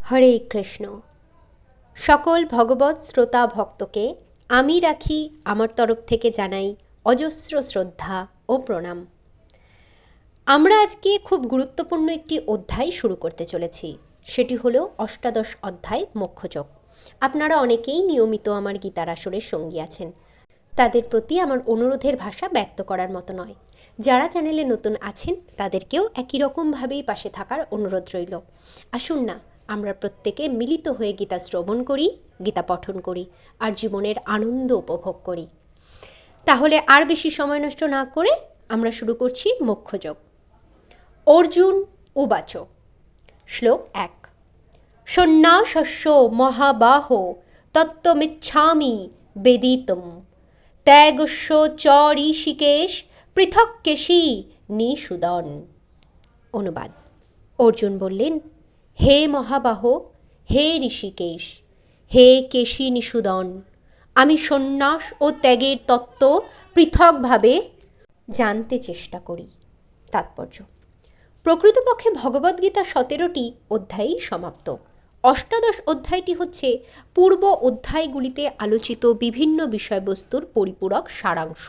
হরে কৃষ্ণ। সকল ভগবৎ শ্রোতা ভক্তকে আমি রাখি আমার তরফ থেকে জানাই অজস্র শ্রদ্ধা ও প্রণাম। আমরা আজকে খুব গুরুত্বপূর্ণ একটি অধ্যায় শুরু করতে চলেছি। সেটি হলো অষ্টাদশ অধ্যায় মোক্ষযোগ। আপনারা অনেকেই নিয়মিত আমার গীতার আসরের সঙ্গী আছেন। তাদের প্রতি আমার অনুরোধের ভাষা ব্যক্ত করার মতো নয়। যারা চ্যানেলে নতুন আছেন তাদেরকেও একই রকমভাবেই পাশে থাকার অনুরোধ রইল। আসুন না, আমরা প্রত্যেকে মিলিত হয়ে গীতা শ্রবণ করি, গীতা পঠন করি আর জীবনের আনন্দ উপভোগ করি। তাহলে আর বেশি সময় নষ্ট না করে আমরা শুরু করছি মোক্ষযোগ। অর্জুন উবাচ। শ্লোক 1। সন্ন্যাসস্য মহাবাহ তত্ত্বমিচ্ছামি বেদিতম ত্যাগস্য চ ঋষিকেশ পৃথক কেশী নিষূদন। অনুবাদ। অর্জুন বললেন, হে মহাবাহ, হে ঋষিকেশ, হে কেশী নিষূদন, আমি সন্ন্যাস ও ত্যাগের তত্ত্ব পৃথকভাবে জানতে চেষ্টা করি। তাৎপর্য: প্রকৃতপক্ষে ভগবদ্গীতা 17টি অধ্যায়ই সমাপ্ত। অষ্টাদশ অধ্যায়টি হচ্ছে পূর্ব অধ্যায়গুলিতে আলোচিত বিভিন্ন বিষয়বস্তুর পরিপূরক সারাংশ।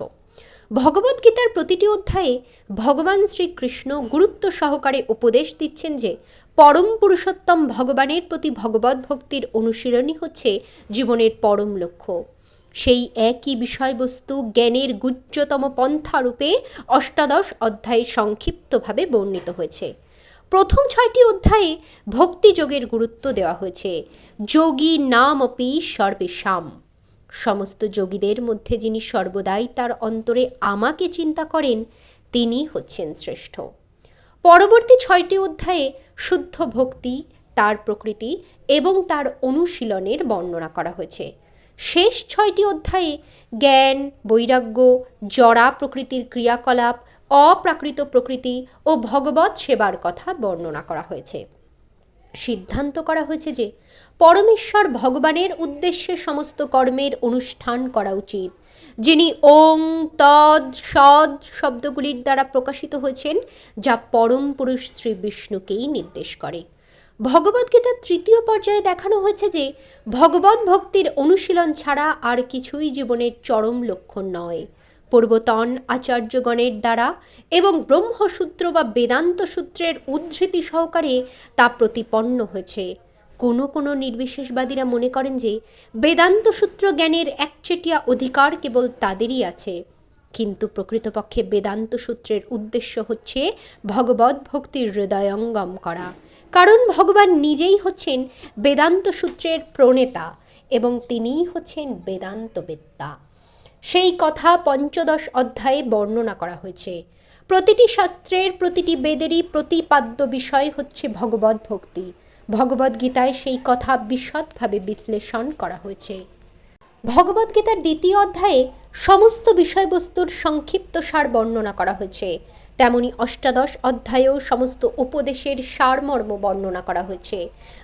ভগবদ্গীতার প্রতিটি অধ্যায়ে ভগবান শ্রীকৃষ্ণ গুরুত্ব সহকারে উপদেশ দিচ্ছেন যে পরম পুরুষোত্তম ভগবানের প্রতি ভগবৎ ভক্তির অনুশীলনই হচ্ছে জীবনের পরম লক্ষ্য। সেই একই বিষয়বস্তু জ্ঞানের গুহ্যতম পন্থারূপে অষ্টাদশ অধ্যায়ে সংক্ষিপ্তভাবে বর্ণিত হয়েছে। প্রথম 6টি অধ্যায়ে ভক্তিযোগের গুরুত্ব দেওয়া হয়েছে। যোগী নামপি সর্বেষাম, সমস্ত যোগীদের মধ্যে যিনি সর্বদাই তার অন্তরে আমাকে চিন্তা করেন তিনি হচ্ছেন শ্রেষ্ঠ। পরবর্তী 6টি অধ্যায়ে শুদ্ধ ভক্তি, তার প্রকৃতি এবং তার অনুশীলনের বর্ণনা করা হয়েছে। শেষ 6টি অধ্যায়ে জ্ঞান, বৈরাগ্য, জড়া প্রকৃতির ক্রিয়াকলাপ, অপ্রাকৃত প্রকৃতি ও ভগবৎ সেবার কথা বর্ণনা করা হয়েছে। সিদ্ধান্ত করা হয়েছে যে পরমেশ্বর ভগবানের উদ্দেশ্যে সমস্ত কর্মের অনুষ্ঠান করা উচিত, যিনি ওং তদ সদ শব্দগুলির দ্বারা প্রকাশিত হয়েছেন, যা পরম পুরুষ শ্রী বিষ্ণুকেই নির্দেশ করে। ভগবদ্গীতার 3য় পর্যায়ে দেখানো হয়েছে যে ভগবৎ ভক্তির অনুশীলন ছাড়া আর কিছুই জীবনের চরম লক্ষ্য নয়। পূর্বতন আচার্যগণের দ্বারা এবং ব্রহ্মসূত্র বা বেদান্ত সূত্রের উদ্ধৃতি সহকারে তা প্রতিপন্ন হয়েছে। কোনো নির্বিশেষবাদীরা মনে করেন যে বেদান্ত সূত্র জ্ঞানের একচেটিয়া অধিকার কেবল তাদেরই আছে, কিন্তু প্রকৃতপক্ষে বেদান্ত সূত্রের উদ্দেশ্য হচ্ছে ভগবৎ ভক্তির হৃদয়ঙ্গম করা, কারণ ভগবান নিজেই হচ্ছেন বেদান্ত সূত্রের প্রণেতা এবং তিনিই হচ্ছেন বেদান্তবেত্তা। সেই কথা 15 অধ্যায়ে বর্ণনা করা হয়েছে। প্রতিটি শাস্ত্রের, প্রতিটি বেদেরই প্রতিপাদ্য বিষয় হচ্ছে ভগবৎ ভক্তি। ভগবদ্গীতায় সেই কথা বিশদভাবে বিশ্লেষণ করা হয়েছে। ভগবদ্গীতার 2য় অধ্যায়ে সমস্ত বিষয়বস্তুর সংক্ষিপ্ত সার বর্ণনা করা হয়েছে। তেমনি অষ্টাদশ অধ্যায়েও সমস্ত উপদেশের সারমর্ম বর্ণনা করা হয়েছে।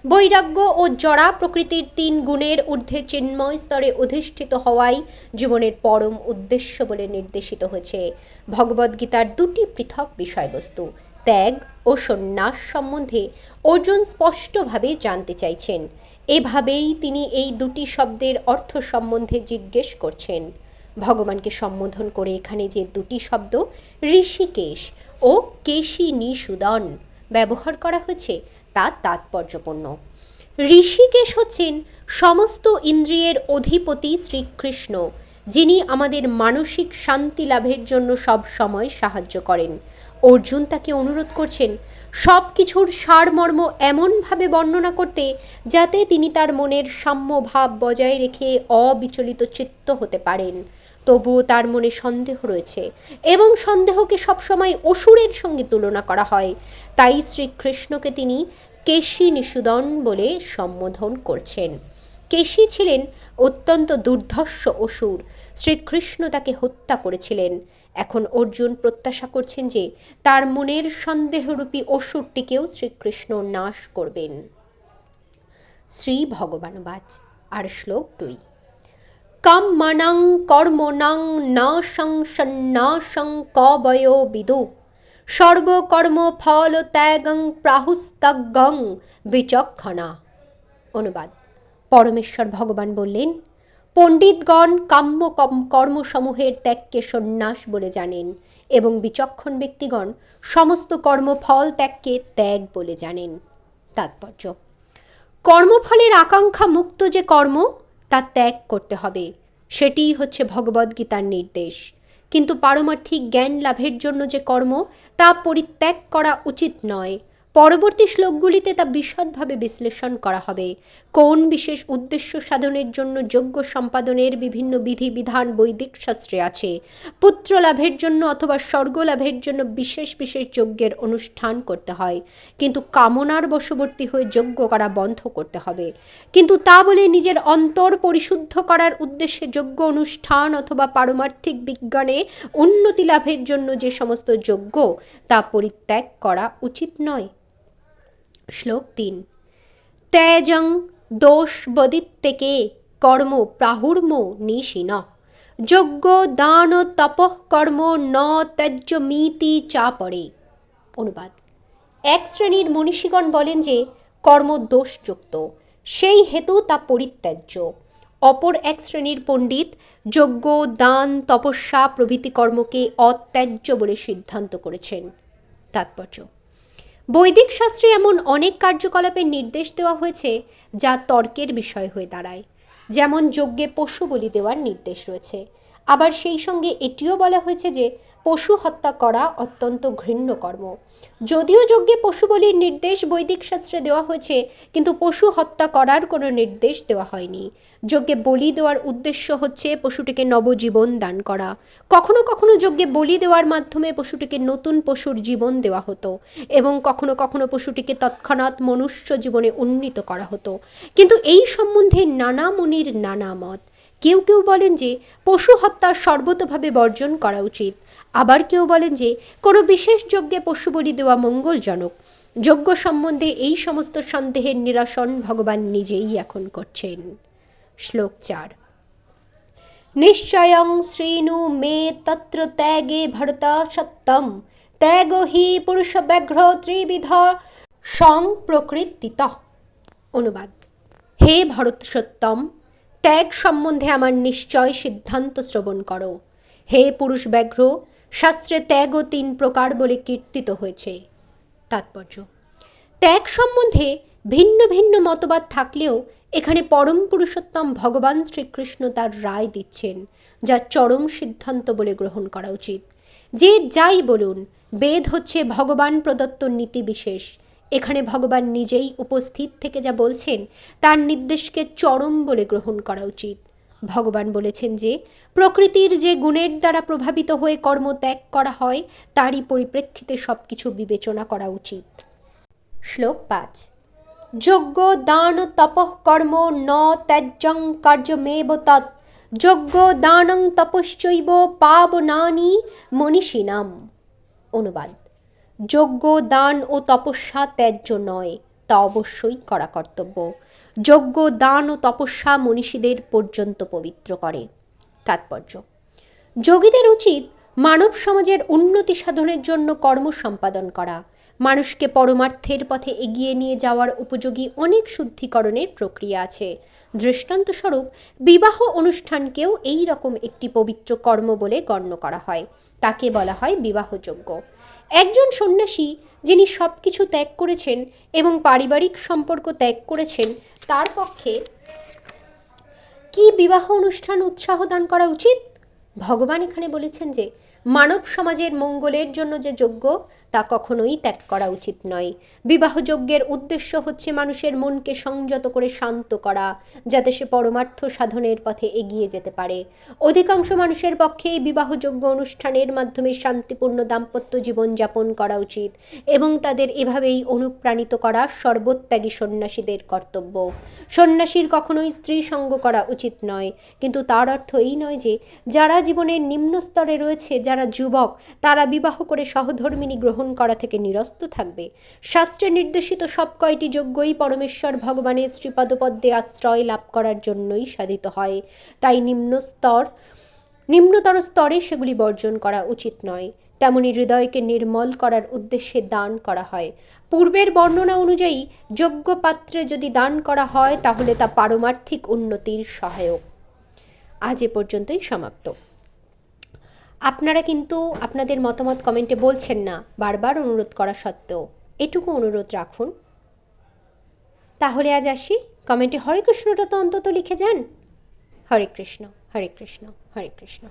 বৈরাগ্য ও জড়া প্রকৃতির 3 গুণের ঊর্ধ্বে চিন্ময় স্তরে অধিষ্ঠিত হওয়াই জীবনের পরম উদ্দেশ্য বলে নির্দেশিত হয়েছে। ভগবদ্গীতার 2টি পৃথক বিষয়বস্তু ত্যাগ ও সন্ন্যাস সম্বন্ধে অর্জুন স্পষ্টভাবে জানতে চাইছেন। এভাবেই তিনি এই 2টি শব্দের অর্থ সম্বন্ধে জিজ্ঞেস করছেন। ভগবানকে সম্বোধন করে এখানে যে 2টি শব্দ ঋষিকেশ ও কেশী নিষূদন ব্যবহার করা হয়েছে তা তাৎপর্যপূর্ণ। ঋষিকেশ হচ্ছেন সমস্ত ইন্দ্রিয়ের অধিপতি শ্রীকৃষ্ণ, যিনি আমাদের মানসিক শান্তি লাভের জন্য সব সময় সাহায্য করেন। অর্জুন তাকে অনুরোধ করছেন সব কিছুর সারমর্ম এমনভাবে বর্ণনা করতে যাতে তিনি তার মনের সাম্যভাব বজায় রেখে অবিচলিত চিত্ত হতে পারেন। তবুও তার মনে সন্দেহ রয়েছে এবং সন্দেহকে সবসময় অসুরের সঙ্গে তুলনা করা হয়। তাই শ্রীকৃষ্ণকে তিনি কেশী নিষূদন বলে সম্বোধন করছেন। কেশী ছিলেন অত্যন্ত দুর্ধর্ষ অসুর। শ্রীকৃষ্ণ তাকে হত্যা করেছিলেন। এখন অর্জুন প্রত্যাশা করছেন যে তার মনের সন্দেহরূপী অসুরটিকেও শ্রীকৃষ্ণ নাশ করবেন। শ্রী ভগবানুবাচ। আর শ্লোক 2। কাম্যনাং কর্মণাং নাশং সন্ন্যাসং কবয়ো বিদু সর্বকর্ম ফল ত্যাগং প্রাহুস্তজ্ঞং বিচক্ষণা। অনুবাদ। পরমেশ্বর ভগবান বললেন, পণ্ডিতগণ কাম্য কর্মসমূহের ত্যাগকে সন্ন্যাস বলে জানেন এবং বিচক্ষণ ব্যক্তিগণ সমস্ত কর্মফল ত্যাগকে ত্যাগ বলে জানেন। তাৎপর্য: কর্মফলের আকাঙ্ক্ষা মুক্ত যে কর্ম তা ত্যাগ করতে হবে, সেটিই হচ্ছে ভগবদ্গীতার নির্দেশ। কিন্তু পারমার্থিক জ্ঞান লাভের জন্য যে কর্ম তা পরিত্যাগ করা উচিত নয়। পরবর্তী শ্লোকগুলিতে তা বিশদভাবে বিশ্লেষণ করা হবে। কোন বিশেষ উদ্দেশ্য সাধনের জন্য যজ্ঞ সম্পাদনের বিভিন্ন বিধিবিধান বৈদিক শাস্ত্রে আছে। পুত্র লাভের জন্য অথবা স্বর্গ লাভের জন্য বিশেষ বিশেষ যজ্ঞের অনুষ্ঠান করতে হয়, কিন্তু কামনার বশবর্তী হয়ে যজ্ঞ করা বন্ধ করতে হবে। কিন্তু তা বলে নিজের অন্তর পরিশুদ্ধ করার উদ্দেশ্যে যজ্ঞ অনুষ্ঠান অথবা পারমার্থিক বিজ্ঞানে উন্নতি লাভের জন্য যে সমস্ত যজ্ঞ তা পরিত্যাগ করা উচিত নয়। শ্লোক ৩: ত্যাজং দোষ বদিত্তেকে কর্ম প্রাহুর্ম নিশিন যজ্ঞ দান তপঃ কর্ম ন ত্যাজ্যমিতি চাপরে। অনুবাদ: এক শ্রেণীর মনীষীগণ বলেন যে কর্ম দোষযুক্ত, সেই হেতু তা পরিত্যাজ্য। অপর এক শ্রেণীর পণ্ডিত যজ্ঞ দান তপস্যা প্রভৃতি কর্মকে অত্যাজ্য বলে সিদ্ধান্ত করেছেন। তাৎপর্য: বৈদিক শাস্ত্রে এমন অনেক কার্যকলাপের নির্দেশ দেওয়া হয়েছে যা তর্কের বিষয় হয়ে দাঁড়ায়। যেমন যজ্ঞে পশু বলি দেওয়ার নির্দেশ রয়েছে। আবার সেই সঙ্গে এটিও বলা হয়েছে যে পশু হত্যা করা অত্যন্ত ঘৃণ্য কর্ম। যদিও যজ্ঞে পশু বলির নির্দেশ বৈদিক শাস্ত্রে দেওয়া হয়েছে, কিন্তু পশু হত্যা করার কোনো নির্দেশ দেওয়া হয়নি। যজ্ঞে বলি দেওয়ার উদ্দেশ্য হচ্ছে পশুটিকে নবজীবন দান করা। কখনো কখনো যজ্ঞে বলি দেওয়ার মাধ্যমে পশুটিকে নতুন পশুর জীবন দেওয়া হতো এবং কখনো কখনো পশুটিকে তৎক্ষণাৎ মনুষ্য জীবনে উন্নীত করা হতো। কিন্তু এই সম্বন্ধে নানা মুনির নানা মত। কেউ কেউ বলেন যে পশু হত্যা সর্বতোভাবে বর্জন করা উচিত। আবার কেউ বলেন যে কোনো বিশেষ যজ্ঞে পশু বলি দেওয়া মঙ্গলজনক। যজ্ঞ সম্বন্ধে এই সমস্ত সন্দেহের নিরসন ভগবান নিজেই এখন করছেন। শ্লোক ৪: নিশ্চয়ং শ্রীণু মে তত্র ত্যাগে ভরতা সত্যম ত্যাগ হি পুরুষ ব্যাঘ্র ত্রিবিধ সংপ্রকৃতিতঃ। অনুবাদ: হে ভরতসত্তম, ত্যাগ সম্বন্ধে আমার নিশ্চয় সিদ্ধান্ত শ্রবণ করো। হে পুরুষ ব্যাঘ্র, শাস্ত্রে ত্যাগও ৩ প্রকার বলে কীর্তিত হয়েছে। তাৎপর্য: ত্যাগ সম্বন্ধে ভিন্ন ভিন্ন মতবাদ থাকলেও এখানে পরম পুরুষোত্তম ভগবান শ্রীকৃষ্ণ তার রায় দিচ্ছেন, যা চরম সিদ্ধান্ত বলে গ্রহণ করা উচিত। যে যাই বলুন, বেদ হচ্ছে ভগবান প্রদত্ত নীতি বিশেষ। এখানে ভগবান নিজেই উপস্থিত থেকে যা বলছেন তার নির্দেশকে চরম বলে গ্রহণ করা উচিত। ভগবান বলেছেন যে প্রকৃতির যে গুণের দ্বারা প্রভাবিত হয়ে কর্ম ত্যাগ করা হয় তারই পরিপ্রেক্ষিতে সব কিছু বিবেচনা করা উচিত। শ্লোক ৫: যজ্ঞ দান তপঃ কর্ম ন ত্যাজ্যং কার্যমেব তৎ যজ্ঞ দানং তপশ্চৈব পাবনানি মনীষিণাম। অনুবাদ: যজ্ঞ দান ও তপস্যা ত্যায্য নয়, তা অবশ্যই করা কর্তব্য। যজ্ঞ দান ও তপস্যা মনীষীদের পর্যন্ত পবিত্র করে। তাৎপর্য: যোগীদের উচিত মানব সমাজের উন্নতি সাধনের জন্য কর্ম সম্পাদন করা। মানুষকে পরমার্থের পথে এগিয়ে নিয়ে যাওয়ার উপযোগী অনেক শুদ্ধিকরণের প্রক্রিয়া আছে। দৃষ্টান্তস্বরূপ বিবাহ অনুষ্ঠানকেও এই রকম একটি পবিত্র কর্ম বলে গণ্য করা হয়। তাকে বলা হয় বিবাহযজ্ঞ। একজন সন্ন্যাসী যিনি সব কিছু ত্যাগ করেছেন এবং পারিবারিক সম্পর্ক ত্যাগ করেছেন, তার পক্ষে কি বিবাহ অনুষ্ঠান উৎসাহ দান করা উচিত? ভগবান এখানে বলেছেন যে মানব সমাজের মঙ্গলের জন্য যে যজ্ঞ তা কখনোই ত্যাগ করা উচিত নয়। বিবাহ যজ্ঞের উদ্দেশ্য হচ্ছে মানুষের মনকে সংযত করে শান্ত করা, যাতে সে পরমার্থ সাধনের পথে এগিয়ে যেতে পারে। অধিকাংশ মানুষের পক্ষে বিবাহযোগ্য অনুষ্ঠানের মাধ্যমে শান্তিপূর্ণ দাম্পত্য জীবন যাপন করা উচিত এবং তাদের এভাবেই অনুপ্রাণিত করা সর্বত্যাগী সন্ন্যাসীদের কর্তব্য। সন্ন্যাসীর কখনোই স্ত্রী সঙ্গ করা উচিত নয়, কিন্তু তার অর্থ এই নয় যে যারা জীবনের নিম্ন স্তরে রয়েছে, যারা যুবক, তারা বিবাহ করে সহধর্মিনী গ্রহণ করা থেকে নিরস্ত থাকবে। শাস্ত্রে নির্দেশিত সব কয়টি যজ্ঞই পরমেশ্বর ভগবানের শ্রীপদপদ্মে আশ্রয় লাভ করার জন্যই সাধিত হয়। তাই নিম্নতর স্তরে সেগুলি বর্জন করা উচিত নয়। তেমনি হৃদয়কে নির্মল করার উদ্দেশ্যে দান করা হয়। পূর্বের বর্ণনা অনুযায়ী যোগ্য পাত্রে যদি দান করা হয় তাহলে তা পারমার্থিক উন্নতির সহায়ক। আজ এ পর্যন্তই সমাপ্ত। আপনারা কিন্তু আপনাদের মতামত কমেন্টে বলছেন না, বারবার অনুরোধ করা সত্ত্বেও এটুকু অনুরোধ রাখুন। তাহলে আজ আসি, কমেন্টে হরে কৃষ্ণটা তো অন্তত লিখে যান। হরে কৃষ্ণ, হরে কৃষ্ণ, হরে কৃষ্ণ।